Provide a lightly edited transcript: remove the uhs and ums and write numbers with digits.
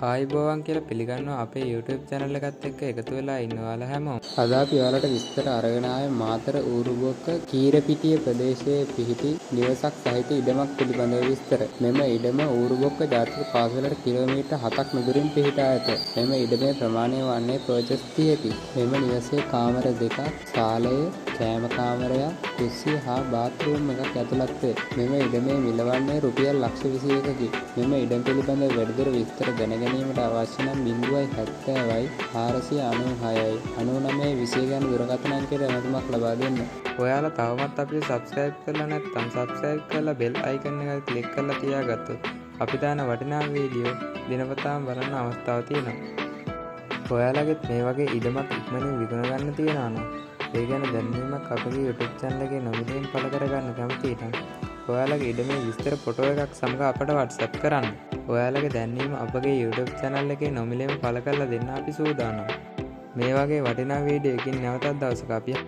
ආයිබෝවන් කියලා පිළිගන්නවා අපේ YouTube channel එකත් එක්ක එකතු වෙලා ඉන්න ඔයාලා හැමෝම. අද අපි ඔයාලට විස්තර අරගෙන ආවේ මාතර ඌරුබොක්ක කීරපිටිය ප්‍රදේශයේ පිහිටි නිවසක් සහිත ඉඩමක් පිළිබඳව විස්තර. මෙම ඉඩම ඌරුබොක්ක ජාතික පාසලට කිලෝමීටර් 7ක් නුදුරින් පිහිටා ඇත. මෙම ඉඩමේ ප්‍රමාණය වන්නේ පර්චස් 30කි. මෙම නිවසේ කාමර දෙකක්, ශාලය, කෑම කාමරයක්, කුස්සිය හා බාත්රූම් එකක් ඇතුළත් වේ. මෙම ඉඩමේ මිල වන්නේ රුපියල් ලක්ෂ 21කි. මෙම ඉඩම පිළිබඳව වැඩිදුර විස්තර දැනගැනීමට අවශ්‍ය නම් 070යි 496යි 99 20 ගැන දුරකථන අංකයට එනතුමක් ලබා දෙන්න. ඔයාලා තවමත් අපිට subscribe කරලා නැත්නම් subscribe කරලා bell icon එක click කරලා තියාගත්තොත් අපි දාන වටිනා වීඩියෝ දිනපතාම බලන්න අවස්ථාවක් තියෙනවා. ඔයාලගෙත් මේ වගේ ඉඩමක් ඉක්මනින් විකුණ ගන්න තියෙනවා නම් ඒ ගැන දැනීමක් අපගේ YouTube channel එකේ නොමිලෙන් පළ කරගන්න කැමති නම් ඔයාලගේ ඉඩමේ විස්තර ෆොටෝ එකක් සමග අපට WhatsApp කරන්න. ඔයාලගේ දැනීම අපගේ YouTube channel එකේ නොමිලෙන් පළ කරලා දෙන්න අපි සූදානම්. මේ වගේ වටිනා වීඩියෝ එකකින් නැවතත් දවසක අපි